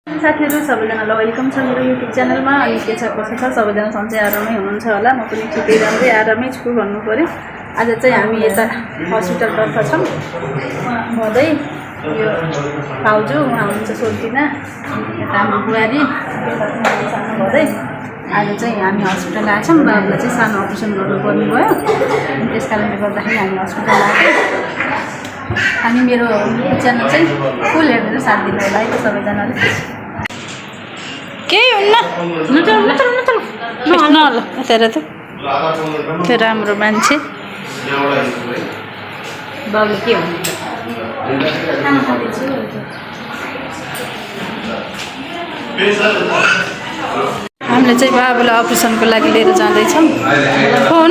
साथीहरु सबैजनालाई वेलकम छ मेरो युट्युब च्यानलमा। अनि के छ कसो छ सबैजना सन्चै आरामै हुनुहुन्छ होला। म पनि ठिकै राम्रै आरामै छु भन्नु पर्यो। आज चाहिँ हामी यता हस्पिटलतर्फ छौँ भदै। यो भाउजू उहाँ हुनुहुन्छ सोल्टिना, यता हाम्रो बुहारी सानो भदै। आज चाहिँ हामी हस्पिटल आएछौँ। बाबुलाई चाहिँ सानो अपरेसन गर्नुपर्ने भयो, त्यस कारणले गर्दाखेरि हामी हस्पिटल आएको। हामी मेरो च्यानल चाहिँ फुल हेरेर साथ दिनु होला है त सबैजनाले। केही हुन्न त्यो राम्रो मान्छे बाबुले के हुन्छ। हामीले चाहिँ बाबुलाई अपरेसनको लागि लिएर जाँदैछौँ। फोन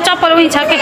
चप्पल उही छ के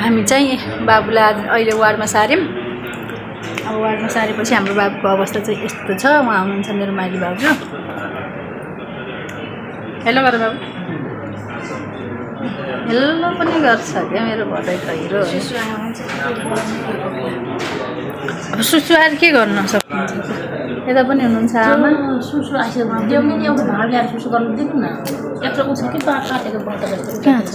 हामी चाहिँ बाबुलाई आज अहिले वार्डमा सार्यौँ। अब वार्डमा सारेपछि हाम्रो बाबुको अवस्था चाहिँ यस्तो छ। उहाँ हुनुहुन्छ मेरो माइली भाउजू। हेलो गर बाबु, हेलो पनि गर्छ क्या मेरो भदै खैरो। अब सुसु आएर के गर्न सकिन्छ। यता पनि हुनुहुन्छ आमा। सुसु आइसक्यो मैले एउटा भाग ल्याएर सुसु गर्नु दिनु न। यत्रो उछ कि काटेको बर्ता जस्तो कहाँ छ?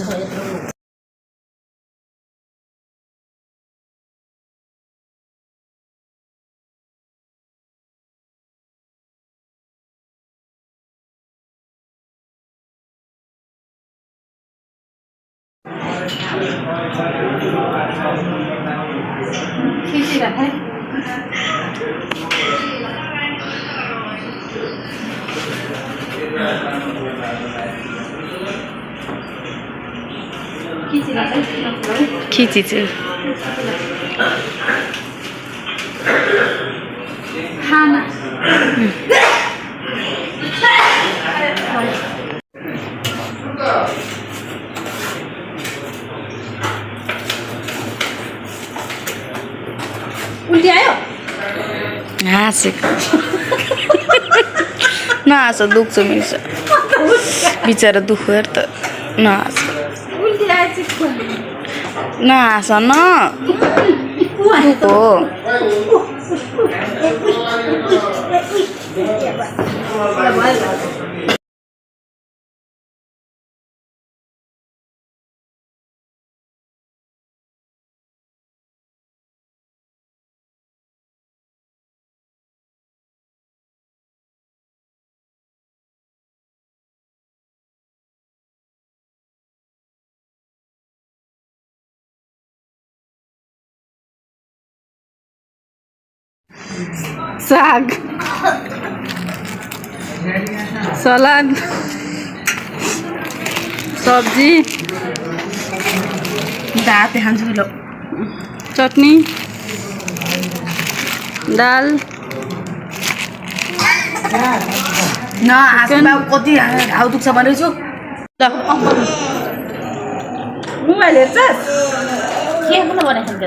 खिचिरहेको है। खिचिछु खाना उल्टी आयो। हाँसेको नहाँस दुख्छ मिल्छ बिचरा दुख हेर त। नहाँस उल्टी आएछ नहाँस न दुख हो। साग सलाद सब्जी दाते खान्छु लो चटनी दाल न हाँस्नु बाबु कति घाउ दुख्छ भनेछु। ल मोबाइल हेर्छस् के पनि बनाइखान्छ।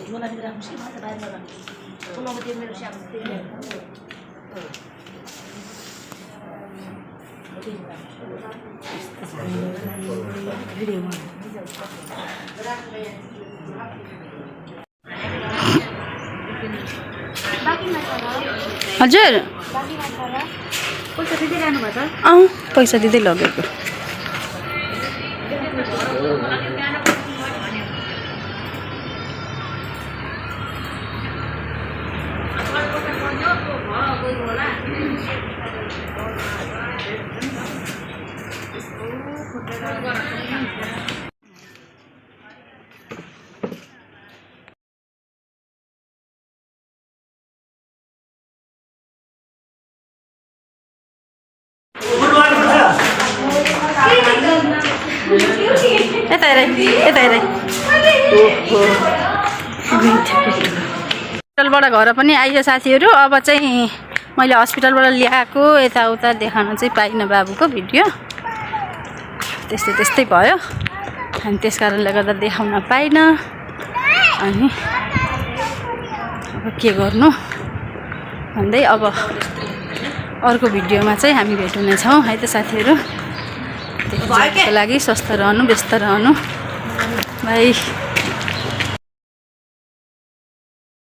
झोलातिर राख्नुहोस् कि म त बाहिर राख्छु अब त्यो मेरो स्याप हजुर पैसा दिँदै रहनु भयो त पैसा दिँदै लगेको यता हेर हस्पिटलबाट घर पनि आइयो साथीहरू। अब चाहिँ मैले हस्पिटलबाट ल्याएको यताउता देखाउन चाहिँ पाइनँ बाबुको भिडियो, त्यस्तै भयो अनि त्यस कारणले गर्दा देखाउन पाइनँ। अनि अब के गर्नु भन्दै अब अर्को भिडियोमा चाहिँ हामी भेट हुनेछौँ है त साथीहरू। त्यसको लागि स्वस्थ रहनु, व्यस्त रहनु, बाई।